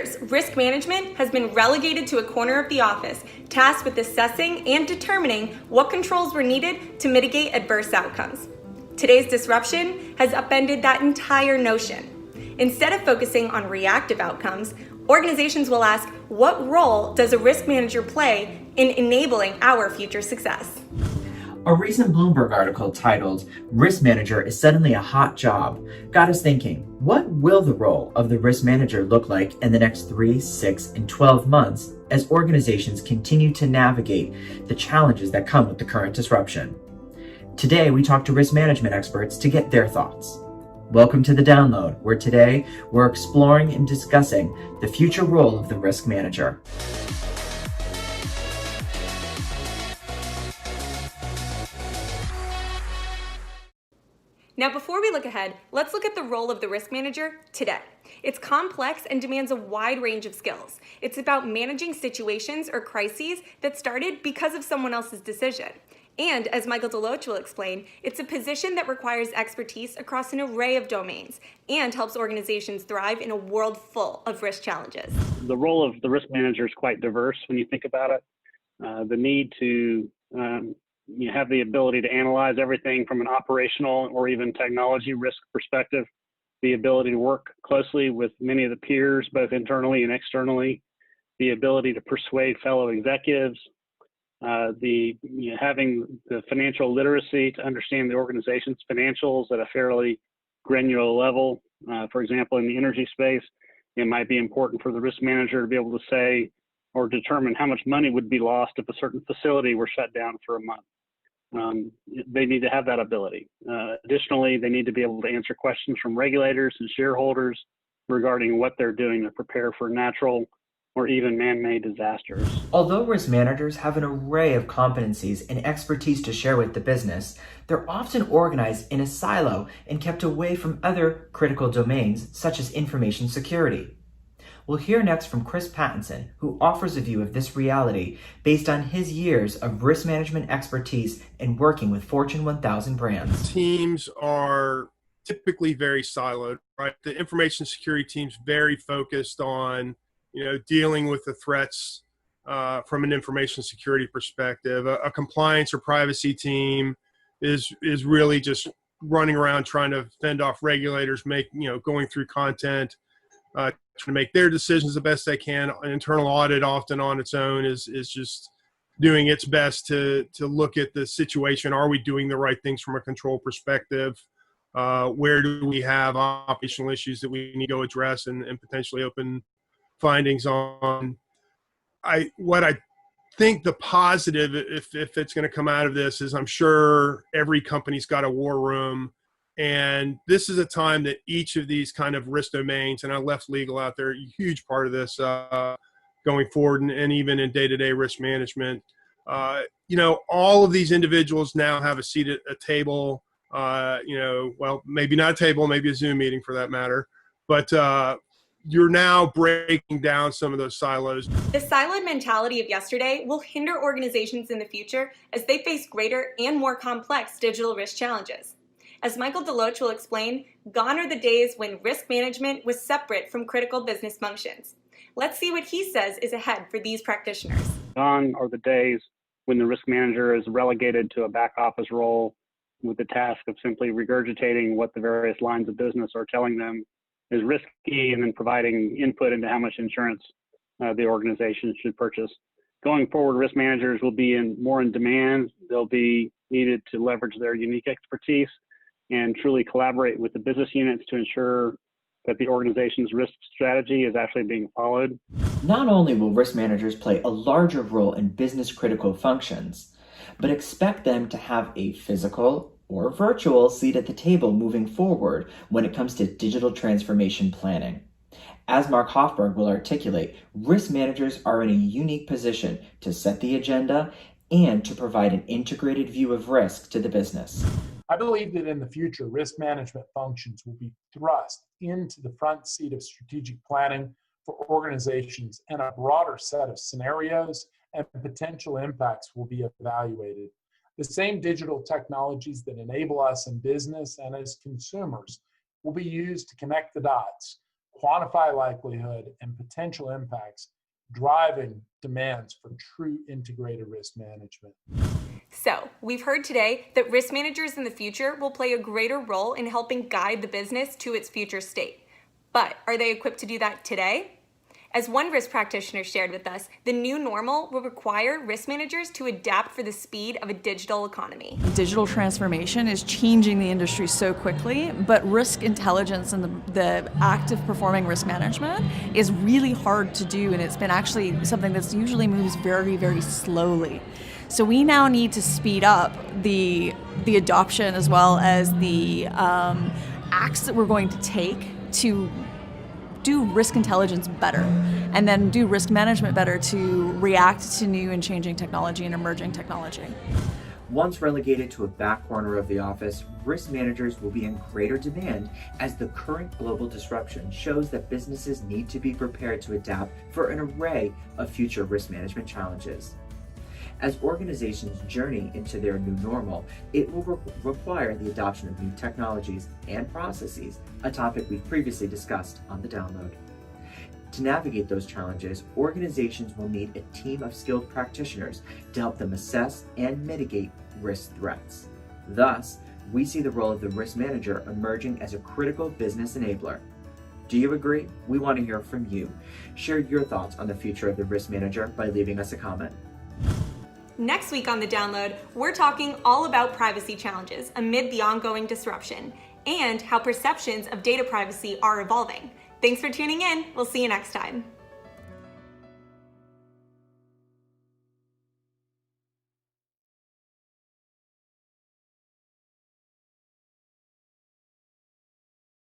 years, risk management has been relegated to a corner of the office, tasked with assessing and determining what controls were needed to mitigate adverse outcomes. Today's disruption has upended that entire notion. Instead of focusing on reactive outcomes, organizations will ask, what role does a risk manager play in enabling our future success? A recent Bloomberg article titled, "Risk Manager is Suddenly a Hot Job," got us thinking, what will the role of the risk manager look like in the next 3, 6, and 12 months as organizations continue to navigate the challenges that come with the current disruption? Today, we talk to risk management experts to get their thoughts. Welcome to The Download, where today we're exploring and discussing the future role of the risk manager. Now, before we look ahead, let's look at the role of the risk manager today. It's complex and demands a wide range of skills. It's about managing situations or crises that started because of someone else's decision. And as Michael Deloach will explain, it's a position that requires expertise across an array of domains and helps organizations thrive in a world full of risk challenges. The role of the risk manager is quite diverse when you think about it. The need to you have the ability to analyze everything from an operational or even technology risk perspective, the ability to work closely with many of the peers, both internally and externally, the ability to persuade fellow executives, having the financial literacy to understand the organization's financials at a fairly granular level. For example, in the energy space, it might be important for the risk manager to be able to say or determine how much money would be lost if a certain facility were shut down for a month. They need to have that ability. Additionally, they need to be able to answer questions from regulators and shareholders regarding what they're doing to prepare for natural or even man-made disasters. Although risk managers have an array of competencies and expertise to share with the business, they're often organized in a silo and kept away from other critical domains such as information security. We'll hear next from Chris Pattinson, who offers a view of this reality based on his years of risk management expertise in working with Fortune 1000 brands. Teams are typically very siloed, right? The information security team's very focused on, dealing with the threats from an information security perspective. A compliance or privacy team is really just running around trying to fend off regulators, going through content, trying to make their decisions the best they can. An internal audit, often on its own, is just doing its best to look at the situation. Are we doing the right things from a control perspective? Where do we have operational issues that we need to go address and potentially open findings on? What I think the positive, if it's going to come out of this, is I'm sure every company's got a war room. And this is a time that each of these kind of risk domains, and I left legal out there, a huge part of this going forward, and even in day-to-day risk management. All of these individuals now have a seat at a table, well, maybe not a table, maybe a Zoom meeting for that matter, but you're now breaking down some of those silos. The siloed mentality of yesterday will hinder organizations in the future as they face greater and more complex digital risk challenges. As Michael Deloach will explain, gone are the days when risk management was separate from critical business functions. Let's see what he says is ahead for these practitioners. Gone are the days when the risk manager is relegated to a back office role with the task of simply regurgitating what the various lines of business are telling them is risky and then providing input into how much insurance the organization should purchase. Going forward, risk managers will be more in demand. They'll be needed to leverage their unique expertise and truly collaborate with the business units to ensure that the organization's risk strategy is actually being followed. Not only will risk managers play a larger role in business critical functions, but expect them to have a physical or virtual seat at the table moving forward when it comes to digital transformation planning. As Mark Hofberg will articulate, risk managers are in a unique position to set the agenda and to provide an integrated view of risk to the business. I believe that in the future, risk management functions will be thrust into the front seat of strategic planning for organizations, and a broader set of scenarios and potential impacts will be evaluated. The same digital technologies that enable us in business and as consumers will be used to connect the dots, quantify likelihood and potential impacts, driving demands for true integrated risk management. So, we've heard today that risk managers in the future will play a greater role in helping guide the business to its future state. But are they equipped to do that today? As one risk practitioner shared with us, the new normal will require risk managers to adapt for the speed of a digital economy. Digital transformation is changing the industry so quickly, but risk intelligence and the act of performing risk management is really hard to do, and it's been actually something that's usually moves very, very slowly. So we now need to speed up the adoption as well as the acts that we're going to take to do risk intelligence better, and then do risk management better to react to new and changing technology and emerging technology. Once relegated to a back corner of the office, risk managers will be in greater demand as the current global disruption shows that businesses need to be prepared to adapt for an array of future risk management challenges. As organizations journey into their new normal, it will require the adoption of new technologies and processes, a topic we've previously discussed on the download. To navigate those challenges, organizations will need a team of skilled practitioners to help them assess and mitigate risk threats. Thus, we see the role of the risk manager emerging as a critical business enabler. Do you agree? We want to hear from you. Share your thoughts on the future of the risk manager by leaving us a comment. Next week on The Download, we're talking all about privacy challenges amid the ongoing disruption and how perceptions of data privacy are evolving. Thanks for tuning in. We'll see you next time.